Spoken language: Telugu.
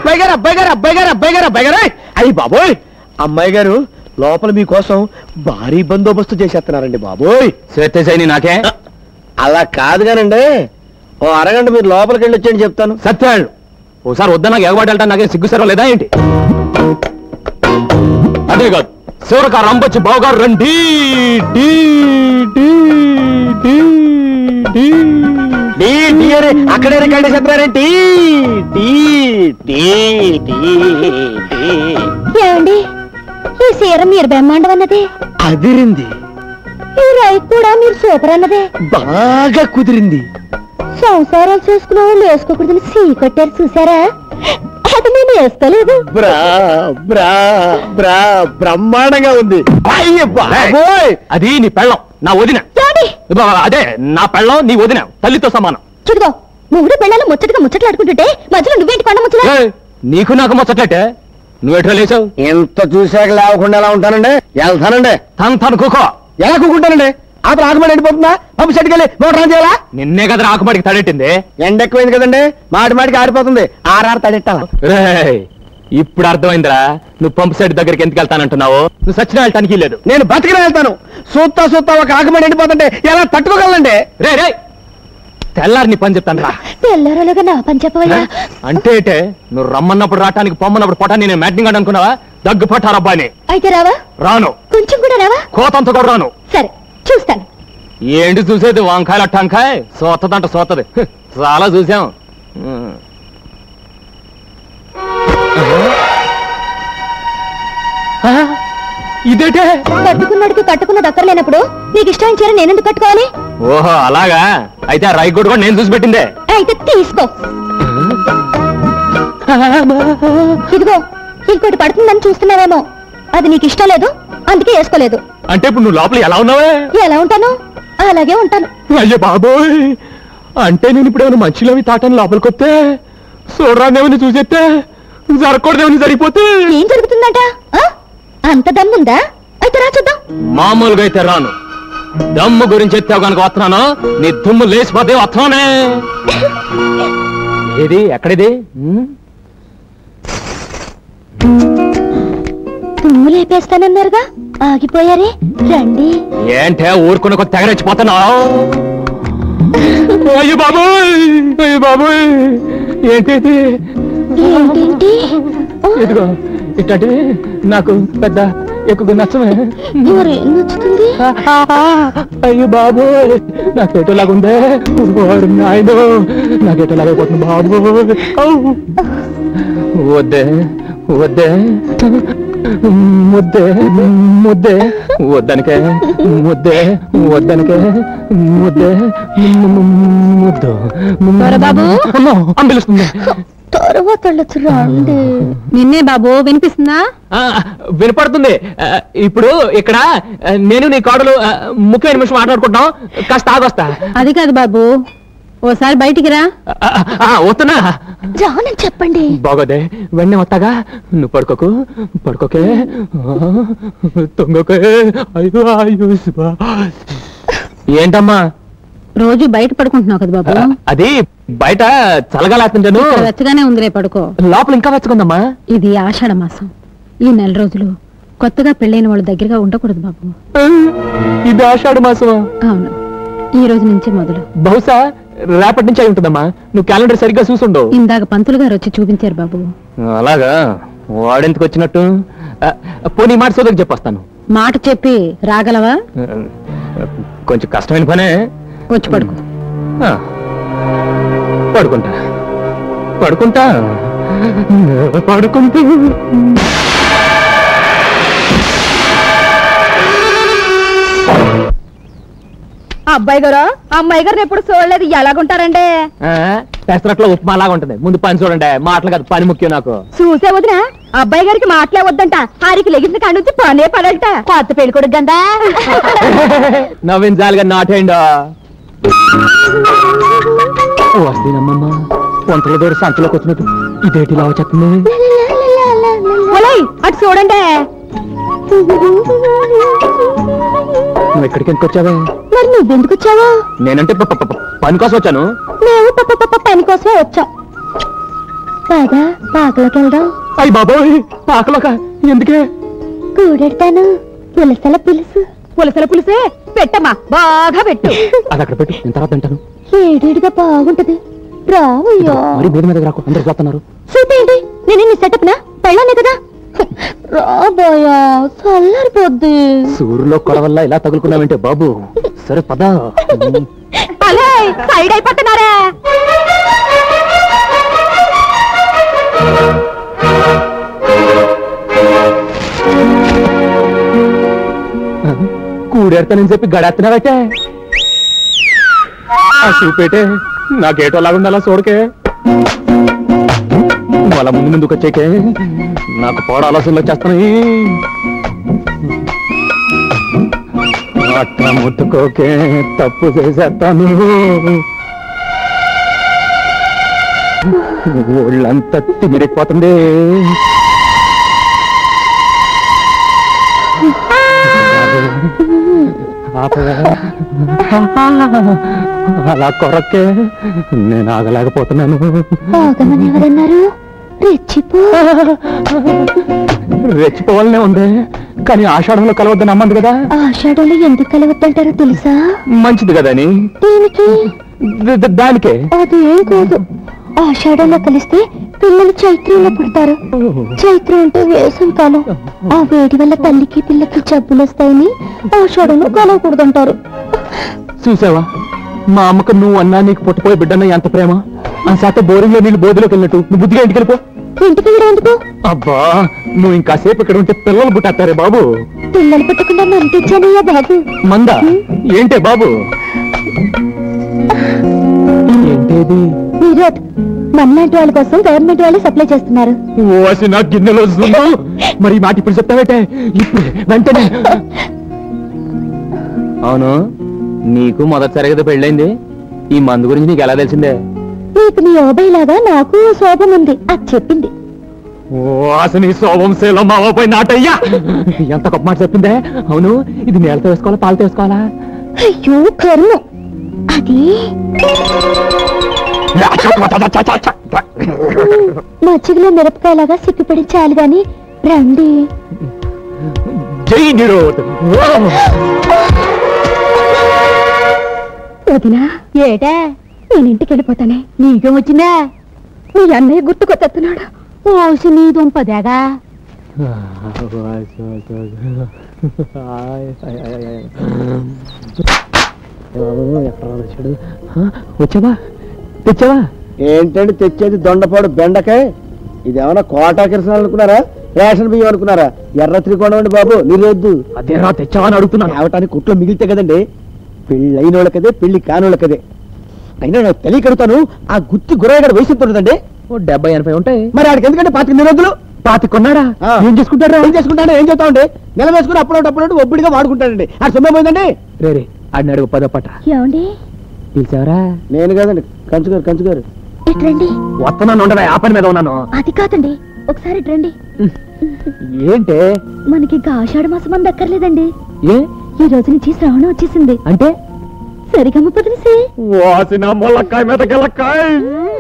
అబ్బాయి గారు అబ్బాయి గారు అబ్బాయి గారు అబ్బాయి గారు అబ్బాయి గారు అయ్యి బాబోయ్ అమ్మాయి గారు లోపల మీకోసం భారీ బందోబస్తు చేసేస్తున్నారండి బాబోయ్. శ్వేతేశాయిని నాకే అలా కాదు కానండి, ఓ అరగంట మీరు లోపలికి వెళ్ళి వచ్చేయండి చెప్తాను. సత్యాళ్ళు ఓసారి వద్దా నాకు ఎగబాటు వెళ్తాను, నాకేం సిగ్గు సర్వ లేదా ఏంటి? అదే కాదు శివరక రంబొచ్చి బావగారు రండి. అక్కడే రికార్డు చెప్తారేంటి? ఏమండి ఈ సీర మీరు బ్రహ్మాండం అన్నదే అదిరింది, ఈ రైట్ కూడా మీరు సూపర్ అన్నదే బాగా కుదిరింది. సంసారాలు చేసుకునే వాళ్ళు వేసుకోకూడదని సీ కట్టారు చూసారా, అది నేను వేసుకోలేదు. బ్రా బ్రా బ్రా బ్రహ్మాండంగా ఉంది. అది నీ పెళ్ళం, నా వదిన. అదే నా పెళ్ళం, నీ వదిన, తల్లితో సమానం. చూడుగో మూడు పిల్లలు ముచ్చటగా ముచ్చట్లాడుకుంటుంటే మధ్యలో నువ్వేంటి కొండ ముచ్చట? నీకు నాకు ముచ్చట్లే, నువ్వెట్లా లేచావు? ఎంత చూశాక లేవకుండా ఎలా ఉంటానండి? వెళ్తానండి. తను కుకో. ఎలా కూకుంటానండి? అతను ఆకుమాడి ఎండిపోతుందా? పంపు సెట్కి వెళ్ళి మోటార్ ఆన్ చేయాలా? నిన్నే కదా ఆకుమాడికి తడెట్టింది. ఎండ ఎక్కువైంది కదండి, మాటికి ఆడిపోతుంది. ఆరారు తడెట్టాలా? ఇప్పుడు అర్థమైందిరా నువ్వు పంపు సెట్ దగ్గరికి ఎందుకు వెళ్తానంటున్నావు. నువ్వు సచిన వెళ్ళటానికి లేదు, నేను బతికిన వెళ్తాను. సూత్తా ఒక ఆకుమాడి ఎండిపోతుంటే ఎలా తట్టుకోగలండి? రే రే తెల్లారి నీ పని చెప్తాను రా. తెల్లారలాగా నా పని చెప్పవయ్యా. అంటే నువ్వు రమ్మన్నప్పుడు రావటానికి పొమ్మన్నప్పుడు పొటాన్ని నేను మ్యాటింగ్ అని అనుకున్నావా? దగ్గు పట్టారు అబ్బాయిని. అయితే రావా? రాను. కొంచెం కూడా రావా? కోతంత కూడా రాను. సరే చూస్తాను. ఏంటి చూసేది? వంకాయలు అట్టంకాయ సోతదంట సోతది, చాలా చూసాం. ఇదేటే కట్టుకున్నాడికి కట్టుకున్న దక్కర్లేనప్పుడు నీకు ఇష్టం చీర నేనెందుకు కట్టుకోవాలి? ఓహో అలాగా, అయితే ఆ రైకోట్ కూడా నేను చూసి పెట్టిందే. అయితే తీసుకో. ఇదిగో ఇంకోటి పడుతుందని చూస్తున్నావేమో, అది నీకు ఇష్టం లేదు అందుకే వేసుకోలేదు. అంటే ఇప్పుడు నువ్వు లోపల ఎలా ఉన్నావే? ఎలా ఉంటాను అలాగే ఉంటాను. అయ్యో బాబోయ్, అంటే నేను ఇప్పుడు ఏమైనా మంచిలోవి తాటాను లోపలికి వస్తే చూడరాదేమని చూసేస్తే జరగకూడదేమని జరిగిపోతే ఏం జరుగుతుందట? అంత దమ్ముందా? అయితే రా చూద్దాం. మామూలుగా అయితే రాను, దమ్ము గురించి ఎత్తావు కనుక వస్తున్నాను. నీ దుమ్ము లేచిపోతే వస్తున్నానే. ఏది ఎక్కడిది? దుమ్ము లేపేస్తానన్నారుగా, ఆగిపోయారే రండి. ఏంటే ఊరుకున్న కొద్ది తెగరెచ్చిపోతున్నావు? అయ్యో బాబోయ్, అయ్యో బాబోయ్, ఏంటి ఏంటేంటి? ఇదిగో ఇట్లాంటివి నాకు పెద్ద ఎక్కువ నచ్చమే. మరేం నచ్చుతుంది? అయ్యో బాబోయ్, నాకేటోలాగుందే. నాయన నాకేటోలాగైపోతుంది బాబోయ్. వద్దే వద్దే ముద్దే ముద్దే వద్దనికే ముద్దే వద్దనికే ముద్దే ముద్దు బాబు అంబిలుస్తుంది. తర్వాత రండి. నిన్నే బాబు వినిపిస్తుందా? వినపడుతుంది. ఇప్పుడు ఇక్కడ నేను నీ కోడలు ముఖ్యమైన నిమిషం మాట్లాడుకుంటాం, కాస్త ఆగొస్తా. అది కాదు బాబు, ఓసారి బయటికి రా. వస్తున్నా రానని చెప్పండి. బాగోదే, వెంటనే వస్తాగా. నువ్వు పడుకోకు, పడుకోకే, తొంగకే. అయ్యో అయ్యో ఏంటమ్మా రోజు బయట పడుకుంటున్నావు కదా బాబు? అది బయట చల్లగాలేస్తుంటాను, వెచ్చగానే ఉందిలే, పడుకో. లోపల ఇంకా వెచ్చకుందమ్మా. ఇది ఆషాఢ మాసం, ఈ నెల రోజులు కొత్తగా పెళ్ళైన వాళ్ళ దగ్గరగా ఉండకూడదు బాబు. ఇది ఆషాఢ మాసమా? అవును, ఈ రోజు నుంచి మొదలు. బహుశా రేపటి నుంచి అయి ఉంటుందమ్మా. నువ్వు క్యాలెండర్ సరిగ్గా చూసుండవు. ఇందాక పంతులు గారు వచ్చి చూపించారు బాబు. అలాగా, వాడెందుకు వచ్చినట్టు? పోనీ మాట సోదరికి చెప్పొస్తాను. మాట చెప్పి రాగలవా? కొంచెం కష్టమైన పనే. వచ్చి పడుకో. పడుకుంటా పడుకుంటా పడుకుంటూ. అబ్బాయి గారు అమ్మాయి గారిని ఎప్పుడు చూడలేదు, ఎలాగుంటారండి? పెసరట్లో ఉప్మా లాగా ఉంటుంది. ముందు పని చూడండి, మాటలు కాదు పని ముఖ్యం నాకు. చూసే వదిన అబ్బాయి గారికి మాటలే వద్దంట, ఆరికి లెగిసిన కాడి నుంచి పనే పడంట. కొత్త పెళ్లి కొడుకు గందా నవ్వించాలిగా నాటేయండు. వస్తేనమ్మమ్మ వంటల దూర సంతలోకి వచ్చినట్టు ఇదేటి ఇలా వచ్చేస్తుంది. అటు చూడండి. నువ్వు ఎక్కడికి ఎందుకు వచ్చావే? మరి నువ్వెందుకు వచ్చావా? నేనంటే పని కోసం వచ్చాను. మేము పని కోసమే వచ్చాం. కాదా పాకలోకి వెళ్దాం. అయ్యి బాబోయ్ పాకలోక ఎందుకే? కూడెడతాను. పులసల పులుసు. పులసల పులుసే పెట్టమ్మా, బాగా పెట్టు. అది అక్కడ పెట్టు, నేను తర్వాత తింటాను. ఏడేడుగా బాగుంటది. రావయ్యా. మరి మీద మీద రాకు, అందరు చూస్తున్నారు. చూపేంటి, నేను నీ సెటప్ నా పెళ్ళానే కదా. రాబోయా, చల్లారిపోద్ది. సూర్యులో కొడవల్ల ఇలా తగులుకున్నావంటే బాబు. సరే పద. అలే సైడ్ అయిపోతున్నారా? కూడెడతానని చెప్పి గడెత్తనావైతే ఆ చూపేటే నాకేటో లాగుండాలా చూడకే. వాళ్ళ ముందు ముందుకు వచ్చేకే నాకు పోడ ఆలోచనలు వచ్చేస్తున్నాయి. అట్లా ముట్టుకోకే, తప్పు చేసేస్తాను. ఒళ్ళంతా తిమిరిపోతుంది. అలా కొరకే నేను ఆగలేకపోతున్నాను. ఆగమని ఎవరన్నారు? రెచ్చిపోవాలనే ఉంది, కానీ ఆషాఢంలో కలవద్దని అమ్మంది కదా. ఆషాఢంలో ఎందుకు కలవద్దంటారో తెలుసా? మంచిది కదా అని. దీనికి దానికే అదేం కాదు. ఆషాఢంలో కలిస్తే పిల్లలు చైత్రంలో పుడతారు. చైత్రం అంటే వేసవి కాలం. ఆ వేడి వల్ల తల్లికి పిల్లకి జబ్బులు వస్తాయని ఆషాఢంలో కలవకూడదంటారు. చూసావా, మా అమ్మకు నువ్వు అన్నా నీకు పుట్టపోయే బిడ్డన్న ఎంత ప్రేమ. ఆ శాత బోరింగ్ లో నీళ్ళు బోధిలోకి వెళ్ళినట్టు నువ్వు బుద్ధిగా ఇంటికి వెళ్ళిపో. ఇంటికి ఎందుకు? అబ్బా, నువ్వు ఇంకాసేపు ఇక్కడ ఉంటే పిల్లలు పుట్టేస్తారే బాబు. పిల్లలు పుట్టకుండా మంటించానయ్యా బాబు. మందా ఏంటే బాబు? ఏంటేది? విరాట్, మనలాంటి వాళ్ళ కోసం గవర్నమెంట్ వాళ్ళు సప్లై చేస్తున్నారు. ఓసి నా గిన్నెలో వస్తుందో. మరి ఈ మాట ఇప్పుడు చెప్తావేటే? ఇప్పుడు వెంటనే. అవును, నీకు మొదటిసారి కదా పెళ్ళైంది. ఈ మందు గురించి నీకు ఎలా తెలిసిందే? నీకు నీ ఓబై లాగా నాకు శోభం ఉంది, అది చెప్పింది. నీ శోభం శీలం మావపై నాటయ్యా. ఎంత గొప్ప మాట చెప్పిందే. అవును, ఇది నేలతో వేసుకోవాలా పాలతో వేసుకోవాలా? అయ్యో కర్మ, అది మజ్జిగలో మిరపకాయలాగా సిప్పిపడి చాలు గాని రండి. జై నిరోధ్. వదినా, ఏటా? నేను ఇంటికి వెళ్ళిపోతానే. నీకేం వచ్చిందా? మీ అన్నయ్య గుర్తుకొస్తున్నాడు. ఓసి నీ దుంపదేగా. వచ్చావా? తెచ్చావా? ఏంటంటే తెచ్చేది దొండపాడు బెండకాయ. ఇదేమన్నా కోటా కిరసనాలు అనుకున్నారా? రేషన్ బియ్యం అనుకున్నారా? ఎర్ర త్రికోణం అండి బాబు, నిరోద్దు. అదేరా తెచ్చావా అని అడుగుతున్నాను. అవటానికి కుట్లో మిగిలితే కదండి. పెళ్ళి అయిన వాళ్ళకదే, పెళ్లి కానోళ్ళకదే. అయినా నాకు తెలియకడుతాను, ఆ గుత్తి గురయ్య వయసు ఉంటుందండి. 70-80 ఉంటాయి. మరి ఆడికి ఎందుకంటే 25 నిరోధులు. 25 కొన్నాడా? ఏం చేసుకుంటాడు? ఏం చేసుకుంటాడు? ఏం చెప్తామండి? నెల వేసుకుని అప్పుడు ఒబ్బడిగా వాడుకుంటాడండి. ఆ సొమ్మే పోయిందండి. రే ఆడిని అడుగు, పదో పట్ట. ఏమండి పిలిచావరా? నేను కాదండి, కంచుగారు. ఇట్రండి. వస్తున్నాను, ఉండవా? ఆ పని మీద ఉన్నాను. అది కాదండి, ఒకసారి రండి. ఏంటే? మనకి ఆషాఢ మాసం మంది అక్కర్లేదండి. ఏ? ఈ రోజు నుంచి శ్రావణం వచ్చేసింది. అంటే సరిగమ్మ పొదిలిసి వాసిన ములక్కాయ మీద గెలక్కాయ.